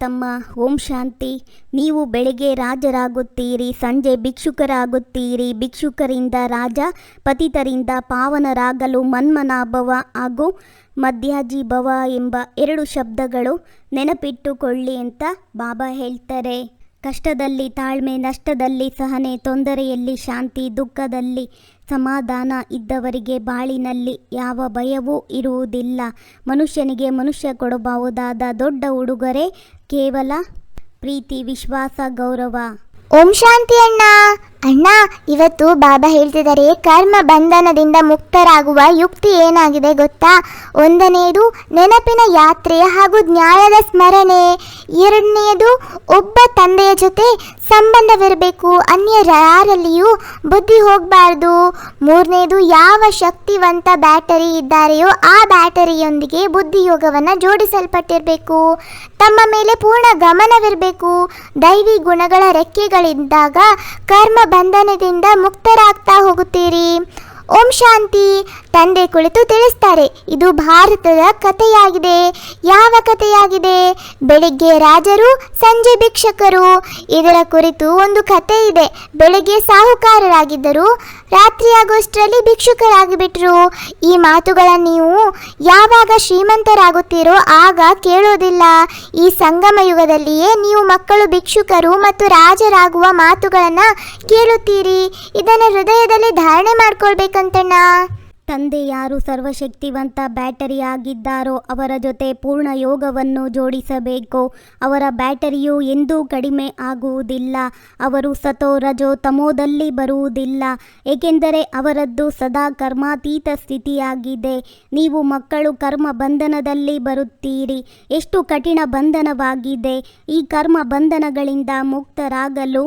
ತಮ್ಮ ಓಂ ಶಾಂತಿ. ನೀವು ಬೆಳಗ್ಗೆ ರಾಜರಾಗುತ್ತೀರಿ, ಸಂಜೆ ಭಿಕ್ಷುಕರಾಗುತ್ತೀರಿ. ಭಿಕ್ಷುಕರಿಂದ ರಾಜ, ಪತಿತರಿಂದ ಪಾವನರಾಗಲು ಮನ್ಮನಾಭವ ಹಾಗೂ ಮಧ್ಯಾಜೀಭವ ಎಂಬ 2 ಶಬ್ದಗಳು ನೆನಪಿಟ್ಟುಕೊಳ್ಳಿ ಅಂತ ಬಾಬಾ ಹೇಳ್ತಾರೆ. ಕಷ್ಟದಲ್ಲಿ ತಾಳ್ಮೆ, ನಷ್ಟದಲ್ಲಿ ಸಹನೆ, ತೊಂದರೆಯಲ್ಲಿ ಶಾಂತಿ, ದುಃಖದಲ್ಲಿ ಸಮಾಧಾನ ಇದ್ದವರಿಗೆ ಬಾಳಿನಲ್ಲಿ ಯಾವ ಭಯವೂ ಇರುವುದಿಲ್ಲ. ಮನುಷ್ಯನಿಗೆ ಮನುಷ್ಯ ಕೊಡಬಹುದಾದ ದೊಡ್ಡ ಉಡುಗೊರೆ ಕೇವಲ ಪ್ರೀತಿ, ವಿಶ್ವಾಸ, ಗೌರವ. ಓಂ ಶಾಂತಿ ಅಣ್ಣ. ಅಣ್ಣ, ಇವತ್ತು ಬಾಬಾ ಹೇಳ್ತಿದ್ದಾರೆ ಕರ್ಮ ಬಂಧನದಿಂದ ಮುಕ್ತರಾಗುವ ಯುಕ್ತಿ ಏನಾಗಿದೆ ಗೊತ್ತಾ? 1ನೇದು ನೆನಪಿನ ಯಾತ್ರೆ ಹಾಗೂ ನ್ಯಾಯದ ಸ್ಮರಣೆ. 2ನೇದು ಒಬ್ಬ ತಂದೆಯ ಜೊತೆ ಸಂಬಂಧವಿರಬೇಕು, ಅನ್ಯ ಯಾರಲ್ಲಿಯೂ ಬುದ್ಧಿ ಹೋಗಬಾರ್ದು. 3ನೇದು ಯಾವ ಶಕ್ತಿವಂತ ಬ್ಯಾಟರಿ ಇದ್ದಾರೆಯೋ ಆ ಬ್ಯಾಟರಿಯೊಂದಿಗೆ ಬುದ್ಧಿಯೋಗವನ್ನು ಜೋಡಿಸಲ್ಪಟ್ಟಿರಬೇಕು. ತಮ್ಮ ಮೇಲೆ ಪೂರ್ಣ ಗಮನವಿರಬೇಕು. ದೈವಿ ಗುಣಗಳ ರೆಕ್ಕೆಗಳಿದ್ದಾಗ ಕರ್ಮ ಬಂಧನದಿಂದ ಮುಕ್ತರಾಗ್ತಾ ಹೋಗುತ್ತೀರಿ. ಓಂ ಶಾಂತಿ. ತಂದೆ ಕುಳಿತು ತಿಳಿಸ್ತಾರೆ, ಇದು ಭಾರತದ ಕಥೆಯಾಗಿದೆ. ಯಾವ ಕಥೆಯಾಗಿದೆ? ಬೆಳಿಗ್ಗೆ ರಾಜರು, ಸಂಜೆ ಭಿಕ್ಷಕರು. ಇದರ ಕುರಿತು ಒಂದು ಕಥೆ ಇದೆ. ಬೆಳಿಗ್ಗೆ ಸಾಹುಕಾರರಾಗಿದ್ದರು, ರಾತ್ರಿಯಾಗುವಷ್ಟರಲ್ಲಿ ಭಿಕ್ಷುಕರಾಗಿಬಿಟ್ರು. ಈ ಮಾತುಗಳನ್ನು ನೀವು ಯಾವಾಗ ಶ್ರೀಮಂತರಾಗುತ್ತೀರೋ ಆಗ ಕೇಳೋದಿಲ್ಲ. ಈ ಸಂಗಮ ಯುಗದಲ್ಲಿಯೇ ನೀವು ಮಕ್ಕಳು ಭಿಕ್ಷುಕರು ಮತ್ತು ರಾಜರಾಗುವ ಮಾತುಗಳನ್ನು ಕೇಳುತ್ತೀರಿ. ಇದನ್ನು ಹೃದಯದಲ್ಲಿ ಧಾರಣೆ ಮಾಡ್ಕೊಳ್ಬೇಕಂತಣ್ಣ. ತಂದೆ ಯಾರು ಸರ್ವಶಕ್ತಿವಂತ ಬ್ಯಾಟರಿ ಆಗಿದ್ದಾರೋ ಅವರ ಜೊತೆ ಪೂರ್ಣ ಯೋಗವನ್ನು ಜೋಡಿಸಬೇಕು. ಅವರ ಬ್ಯಾಟರಿಯು ಎಂದೂ ಕಡಿಮೆ ಆಗುವುದಿಲ್ಲ. ಅವರು ಸತೋ ರಜೋ ತಮೋದಲ್ಲಿ ಬರುವುದಿಲ್ಲ, ಏಕೆಂದರೆ ಅವರದ್ದು ಸದಾ ಕರ್ಮಾತೀತ ಸ್ಥಿತಿಯಾಗಿದೆ. ನೀವು ಮಕ್ಕಳು ಕರ್ಮ ಬಂಧನದಲ್ಲಿ ಬರುತ್ತೀರಿ. ಎಷ್ಟು ಕಠಿಣ ಬಂಧನವಾಗಿದೆ! ಈ ಕರ್ಮ ಬಂಧನಗಳಿಂದ ಮುಕ್ತರಾಗಲು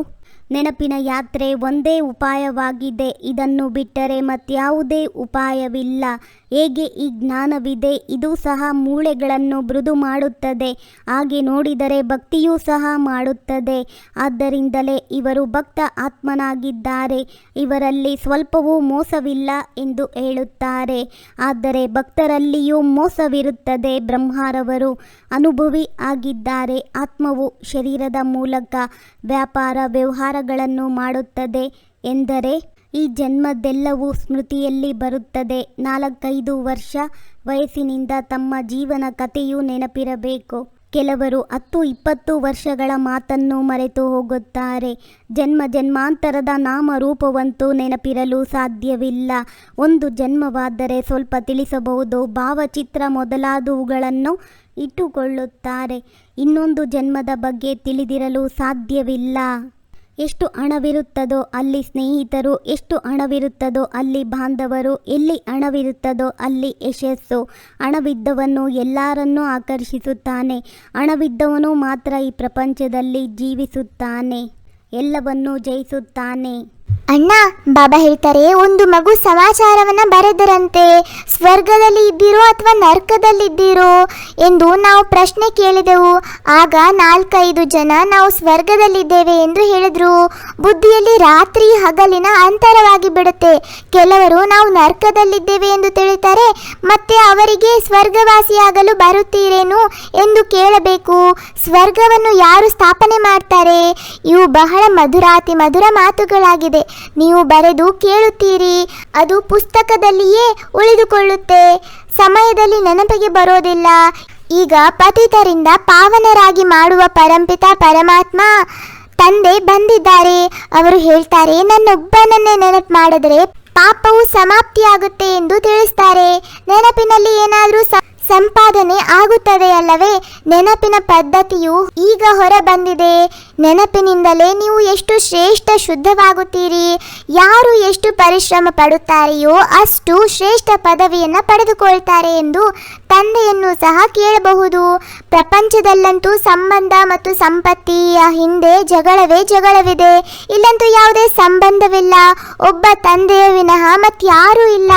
ನೆನಪಿನ ಯಾತ್ರೆ ಒಂದೇ ಉಪಾಯವಾಗಿದೆ. ಇದನ್ನು ಬಿಟ್ಟರೆ ಮತ್ಯಾವುದೇ ಉಪಾಯವಿಲ್ಲ. ಹೇಗೆ ಈ ಜ್ಞಾನವಿದೆ, ಇದು ಸಹ ಮೂಳೆಗಳನ್ನು ಮೃದು ಮಾಡುತ್ತದೆ. ಹಾಗೆ ನೋಡಿದರೆ ಭಕ್ತಿಯೂ ಸಹ ಮಾಡುತ್ತದೆ. ಆದ್ದರಿಂದಲೇ ಇವರು ಭಕ್ತ ಆತ್ಮನಾಗಿದ್ದಾರೆ. ಇವರಲ್ಲಿ ಸ್ವಲ್ಪವೂ ಮೋಸವಿಲ್ಲ ಎಂದು ಹೇಳುತ್ತಾರೆ. ಆದರೆ ಭಕ್ತರಲ್ಲಿಯೂ ಮೋಸವಿರುತ್ತದೆ. ಬ್ರಹ್ಮರವರು ಅನುಭವಿ ಆಗಿದ್ದಾರೆ. ಆತ್ಮವು ಶರೀರದ ಮೂಲಕ ವ್ಯಾಪಾರ ವ್ಯವಹಾರಗಳನ್ನು ಮಾಡುತ್ತದೆ ಎಂದರೆ ಈ ಜನ್ಮದೆಲ್ಲವೂ ಸ್ಮೃತಿಯಲ್ಲಿ ಬರುತ್ತದೆ. 4-5 ವರ್ಷ ವಯಸ್ಸಿನಿಂದ ತಮ್ಮ ಜೀವನ ಕಥೆಯೂ ನೆನಪಿರಬೇಕು. ಕೆಲವರು 10-20 ವರ್ಷಗಳ ಮಾತನ್ನು ಮರೆತು ಹೋಗುತ್ತಾರೆ. ಜನ್ಮಾಂತರದ ನಾಮರೂಪವಂತೂ ನೆನಪಿರಲು ಸಾಧ್ಯವಿಲ್ಲ. ಒಂದು ಜನ್ಮವಾದರೆ ಸ್ವಲ್ಪ ತಿಳಿಸಬಹುದು. ಭಾವಚಿತ್ರ ಮೊದಲಾದವುಗಳನ್ನು ಇಟ್ಟುಕೊಳ್ಳುತ್ತಾರೆ. ಇನ್ನೊಂದು ಜನ್ಮದ ಬಗ್ಗೆ ತಿಳಿದಿರಲು ಸಾಧ್ಯವಿಲ್ಲ. ಎಷ್ಟು ಹಣವಿರುತ್ತದೋ ಅಲ್ಲಿ ಸ್ನೇಹಿತರು, ಎಷ್ಟು ಹಣವಿರುತ್ತದೋ ಅಲ್ಲಿ ಬಾಂಧವರು, ಎಲ್ಲಿ ಹಣವಿರುತ್ತದೋ ಅಲ್ಲಿ ಯಶಸ್ಸು. ಹಣವಿದ್ದವನು ಎಲ್ಲರನ್ನೂ ಆಕರ್ಷಿಸುತ್ತಾನೆ. ಹಣವಿದ್ದವನು ಮಾತ್ರ ಈ ಪ್ರಪಂಚದಲ್ಲಿ ಜೀವಿಸುತ್ತಾನೆ, ಎಲ್ಲವನ್ನೂ ಜಯಿಸುತ್ತಾನೆ. ಅಣ್ಣ, ಬಾಬಾ ಹೇಳ್ತಾರೆ ಒಂದು ಮಗು ಸಮಾಚಾರವನ್ನು ಬರೆದರಂತೆ. ಸ್ವರ್ಗದಲ್ಲಿ ಇದ್ದೀರೋ ಅಥವಾ ನರಕದಲ್ಲಿದ್ದೀರೋ ಎಂದು ನಾವು ಪ್ರಶ್ನೆ ಕೇಳಿದೆವು. ಆಗ 4-5 ಜನ ನಾವು ಸ್ವರ್ಗದಲ್ಲಿದ್ದೇವೆ ಎಂದು ಹೇಳಿದರು. ಬುದ್ಧಿಯಲ್ಲಿ ರಾತ್ರಿ ಹಗಲಿನ ಅಂತರವಾಗಿ ಬಿಡುತ್ತೆ. ಕೆಲವರು ನಾವು ನರಕದಲ್ಲಿದ್ದೇವೆ ಎಂದು ತಿಳಿತಾರೆ. ಮತ್ತೆ ಅವರಿಗೆ ಸ್ವರ್ಗವಾಸಿಯಾಗಲು ಬರುತ್ತೀರೇನು ಎಂದು ಕೇಳಬೇಕು. ಸ್ವರ್ಗವನ್ನು ಯಾರು ಸ್ಥಾಪನೆ ಮಾಡ್ತಾರೆ? ಇವು ಬಹಳ ಮಧುರಾತಿ ಮಧುರ ಮಾತುಗಳಾಗಿದೆ. ನೀವು ಬರೆದು ಕೇಳುತ್ತೀರಿ, ಅದು ಪುಸ್ತಕದಲ್ಲಿಯೇ ಉಳಿದುಕೊಳ್ಳುತ್ತೆ. ಸಮಯದಲ್ಲಿ ನೆನಪಿಗೆ ಬರೋದಿಲ್ಲ. ಈಗ ಪತಿತರಿಂದ ಪಾವನರಾಗಿ ಮಾಡುವ ಪರಂಪಿತ ಪರಮಾತ್ಮ ತಂದೆ ಬಂದಿದ್ದಾರೆ. ಅವರು ಹೇಳ್ತಾರೆ, ನನ್ನೊಬ್ಬನನ್ನೇ ನೆನಪು ಮಾಡಿದರೆ ಪಾಪವು ಸಮಾಪ್ತಿಯಾಗುತ್ತೆ ಎಂದು ತಿಳಿಸ್ತಾರೆ. ನೆನಪಿನಲ್ಲಿ ಏನಾದರೂ ಸಂಪಾದನೆ ಆಗುತ್ತದೆ ಅಲ್ಲವೇ? ನೆನಪಿನ ಪದ್ಧತಿಯು ಈಗ ಹೊರ ಬಂದಿದೆ. ನೆನಪಿನಿಂದಲೇ ನೀವು ಎಷ್ಟು ಶ್ರೇಷ್ಠ ಶುದ್ಧವಾಗುತ್ತೀರಿ. ಯಾರು ಎಷ್ಟು ಪರಿಶ್ರಮ ಪಡುತ್ತಾರೆಯೋ ಅಷ್ಟು ಶ್ರೇಷ್ಠ ಪದವಿಯನ್ನು ಪಡೆದುಕೊಳ್ತಾರೆ ಎಂದು ತಂದೆಯನ್ನು ಸಹ ಕೇಳಬಹುದು. ಪ್ರಪಂಚದಲ್ಲಂತೂ ಸಂಬಂಧ ಮತ್ತು ಸಂಪತ್ತಿಯ ಹಿಂದೆ ಜಗಳವಿದೆ. ಇಲ್ಲಂತೂ ಯಾವುದೇ ಸಂಬಂಧವಿಲ್ಲ. ಒಬ್ಬ ತಂದೆಯ ವಿನಃ ಮತ್ಯಾರೂ ಇಲ್ಲ.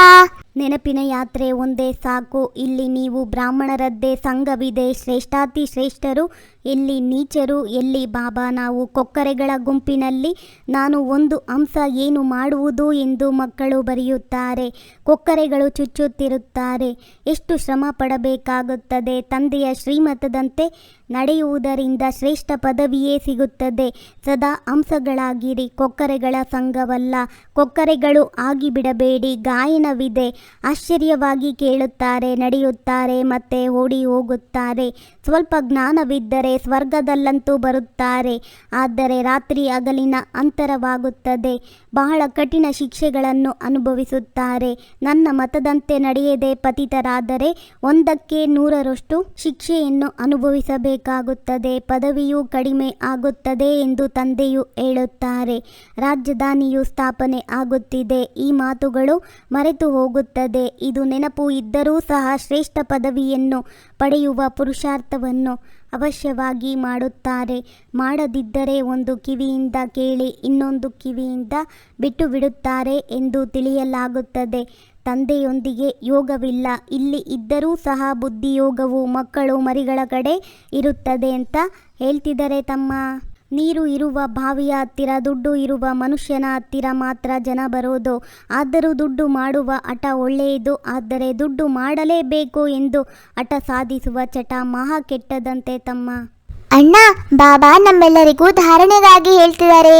ನೆನಪಿನ ಯಾತ್ರೆ ಒಂದೇ ಸಾಕು. ಇಲ್ಲಿ ನೀವು ಬ್ರಾಹ್ಮಣರದ್ದೇ ಸಂಘವಿದೆ. ಶ್ರೇಷ್ಠಾತಿ ಶ್ರೇಷ್ಠರು ಎಲ್ಲಿ ನೀಚರು, ಎಲ್ಲಿ ಬಾಬಾ. ನಾವು ಕೊಕ್ಕರೆಗಳ ಗುಂಪಿನಲ್ಲಿ ನಾನು ಒಂದು ಅಂಶ ಏನು ಮಾಡುವುದು ಎಂದು ಮಕ್ಕಳು ಬರೆಯುತ್ತಾರೆ. ಕೊಕ್ಕರೆಗಳು ಚುಚ್ಚುತ್ತಿರುತ್ತಾರೆ. ಎಷ್ಟು ಶ್ರಮ ಪಡಬೇಕಾಗುತ್ತದೆ. ತಂದೆಯ ಶ್ರೀಮತದಂತೆ ನಡೆಯುವುದರಿಂದ ಶ್ರೇಷ್ಠ ಪದವಿಯೇ ಸಿಗುತ್ತದೆ. ಸದಾ ಅಂಶಗಳಾಗಿರಿ, ಕೊಕ್ಕರೆಗಳ ಸಂಘವಲ್ಲ. ಕೊಕ್ಕರೆಗಳು ಆಗಿಬಿಡಬೇಡಿ. ಗಾಯನವಿದೆ. ಆಶ್ಚರ್ಯವಾಗಿ ಕೇಳುತ್ತಾರೆ, ನಡೆಯುತ್ತಾರೆ, ಮತ್ತೆ ಓಡಿ ಹೋಗುತ್ತಾರೆ. ಸ್ವಲ್ಪ ಜ್ಞಾನವಿದ್ದರೆ ಸ್ವರ್ಗದಲ್ಲಂತೂ ಬರುತ್ತಾರೆ. ಆದರೆ ರಾತ್ರಿ ಹಗಲಿನ ಅಂತರವಾಗುತ್ತದೆ. ಬಹಳ ಕಠಿಣ ಶಿಕ್ಷೆಗಳನ್ನು ಅನುಭವಿಸುತ್ತಾರೆ. ನನ್ನ ಮತದಂತೆ ನಡೆಯದೆ ಪತಿತರಾದರೆ 100ಕ್ಕೆ 100ರಷ್ಟು ಶಿಕ್ಷೆಯನ್ನು ಅನುಭವಿಸಬೇಕಾಗುತ್ತದೆ. ಪದವಿಯೂ ಕಡಿಮೆ ಆಗುತ್ತದೆ ಎಂದು ತಂದೆಯು ಹೇಳುತ್ತಾರೆ. ರಾಜಧಾನಿಯು ಸ್ಥಾಪನೆ ಆಗುತ್ತಿದೆ. ಈ ಮಾತುಗಳು ಮರೆತು ಹೋಗುತ್ತದೆ. ಇದು ನೆನಪು ಇದ್ದರೂ ಸಹ ಶ್ರೇಷ್ಠ ಪದವಿಯನ್ನು ಪಡೆಯುವ ಪುರುಷಾರ್ಥವನ್ನು ಅವಶ್ಯವಾಗಿ ಮಾಡುತ್ತಾರೆ. ಮಾಡದಿದ್ದರೆ ಒಂದು ಕಿವಿಯಿಂದ ಕೇಳಿ ಇನ್ನೊಂದು ಕಿವಿಯಿಂದ ಬಿಟ್ಟು ಬಿಡುತ್ತಾರೆ ಎಂದು ತಿಳಿಯಲಾಗುತ್ತದೆ. ತಂದೆಯೊಂದಿಗೆ ಯೋಗವಿಲ್ಲ. ಇಲ್ಲಿ ಇದ್ದರೂ ಸಹ ಬುದ್ಧಿಯೋಗವು ಮಕ್ಕಳು ಮರಿಗಳ ಕಡೆ ಇರುತ್ತದೆ ಅಂತ ಹೇಳ್ತಿದ್ದಾರೆ ತಮ್ಮ. ನೀರು ಇರುವ ಬಾವಿಯ ಹತ್ತಿರ, ದುಡ್ಡು ಇರುವ ಮನುಷ್ಯನ ಹತ್ತಿರ ಮಾತ್ರ ಜನ ಬರೋದು. ಆದರೂ ದುಡ್ಡು ಮಾಡುವ ಹಠ ಒಳ್ಳೆಯದು. ಆದರೆ ದುಡ್ಡು ಮಾಡಲೇಬೇಕು ಎಂದು ಹಠ ಸಾಧಿಸುವ ಚಟ ಮಹಾ ಕೆಟ್ಟದಂತೆ ತಮ್ಮ. ಅಣ್ಣ, ಬಾಬಾ ನಮ್ಮೆಲ್ಲರಿಗೂ ಧಾರಣೆಗಾಗಿ ಹೇಳ್ತಿದ್ದಾರೆ.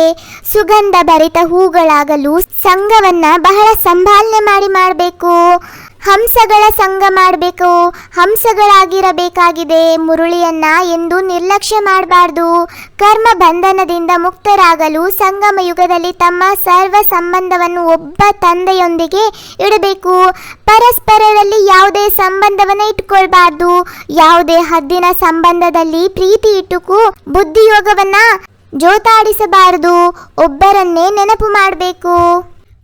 ಸುಗಂಧ ಭರಿತ ಹೂಗಳಾಗಲು ಸಂಘವನ್ನ ಬಹಳ ಸಂಭಾಲನೆ ಮಾಡಬೇಕು. ಹಂಸಗಳ ಸಂಘ ಮಾಡಬೇಕು. ಹಂಸಗಳಾಗಿರಬೇಕಾಗಿದೆ. ಮುರುಳಿಯನ್ನ ಎಂದು ನಿರ್ಲಕ್ಷ್ಯ ಮಾಡಬಾರ್ದು. ಕರ್ಮ ಬಂಧನದಿಂದ ಮುಕ್ತರಾಗಲು ಸಂಗಮ ಯುಗದಲ್ಲಿ ತಮ್ಮ ಸರ್ವ ಸಂಬಂಧವನ್ನು ಒಬ್ಬ ತಂದೆಯೊಂದಿಗೆ ಇಡಬೇಕು. ಪರಸ್ಪರರಲ್ಲಿ ಯಾವುದೇ ಸಂಬಂಧವನ್ನು ಇಟ್ಕೊಳ್ಬಾರ್ದು. ಯಾವುದೇ ಹದ್ದಿನ ಸಂಬಂಧದಲ್ಲಿ ಪ್ರೀತಿ ಇಟ್ಟುಕು ಬುದ್ಧಿಯೋಗವನ್ನ ಜೋತಾಡಿಸಬಾರದು. ಒಬ್ಬರನ್ನೇ ನೆನಪು ಮಾಡಬೇಕು.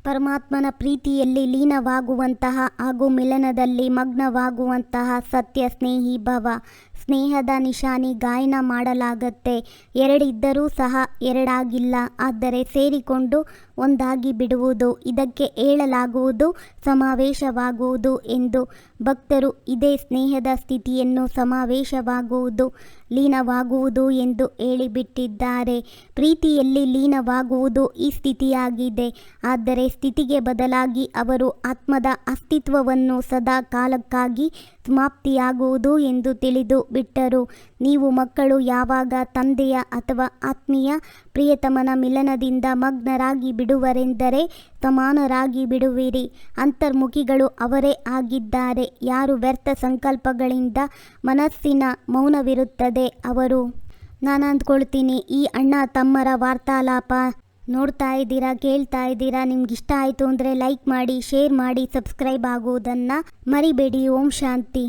ಪರಮಾತ್ಮನ ಪ್ರೀತಿಯಲ್ಲಿ ಲೀನವಾಗುವಂತಹ ಹಾಗೂ ಮಿಲನದಲ್ಲಿ ಮಗ್ನವಾಗುವಂತಹ ಸತ್ಯ ಸ್ನೇಹಿ ಭವ. ಸ್ನೇಹದ ನಿಶಾನಿ ಗಾಯನ ಮಾಡಲಾಗತ್ತೆ. ಎರಡಿದ್ದರೂ ಸಹ ಎರಡಾಗಿಲ್ಲ. ಆದರೆ ಸೇರಿಕೊಂಡು ಒಂದಾಗಿ ಬಿಡುವುದು. ಇದಕ್ಕೆ ಹೇಳಲಾಗುವುದು ಸಮಾವೇಶವಾಗುವುದು ಎಂದು. ಭಕ್ತರು ಇದೇ ಸ್ನೇಹದ ಸ್ಥಿತಿಯನ್ನು ಸಮಾವೇಶವಾಗುವುದು, ಲೀನವಾಗುವುದು ಎಂದು ಹೇಳಿಬಿಟ್ಟಿದ್ದಾರೆ. ಪ್ರೀತಿಯಲ್ಲಿ ಲೀನವಾಗುವುದು ಈ ಸ್ಥಿತಿಯಾಗಿದೆ. ಆದರೆ ಸ್ಥಿತಿಗೆ ಬದಲಾಗಿ ಅವರು ಆತ್ಮದ ಅಸ್ತಿತ್ವವನ್ನು ಸದಾ ಕಾಲಕ್ಕಾಗಿ ಸಮಾಪ್ತಿಯಾಗುವುದು ಎಂದು ತಿಳಿದು ಬಿಟ್ಟರು. ನೀವು ಮಕ್ಕಳು ಯಾವಾಗ ತಂದೆಯ ಅಥವಾ ಆತ್ಮೀಯ ಪ್ರಿಯತಮನ ಮಿಲನದಿಂದ ಮಗ್ನರಾಗಿ ಬಿಡುವರೆಂದರೆ ಸಮಾನರಾಗಿ ಬಿಡುವಿರಿ. ಅಂತರ್ಮುಖಿಗಳು ಅವರೇ ಆಗಿದ್ದಾರೆ. ಯಾರು ವ್ಯರ್ಥ ಸಂಕಲ್ಪಗಳಿಂದ ಮನಸ್ಸಿನ ಮೌನವಿರುತ್ತದೆ ಅವರು. ನಾನು ಅಂದ್ಕೊಳ್ತೀನಿ ಈ ಅಣ್ಣ ತಮ್ಮರ ವಾರ್ತಾಲಾಪ ನೋಡ್ತಾ ಇದ್ದೀರಾ, ಕೇಳ್ತಾ ಇದ್ದೀರಾ. ನಿಮ್ಗೆ ಇಷ್ಟ ಆಯಿತು ಅಂದರೆ ಲೈಕ್ ಮಾಡಿ, ಶೇರ್ ಮಾಡಿ, ಸಬ್ಸ್ಕ್ರೈಬ್ ಆಗುವುದನ್ನು ಮರಿಬೇಡಿ. ಓಂ ಶಾಂತಿ.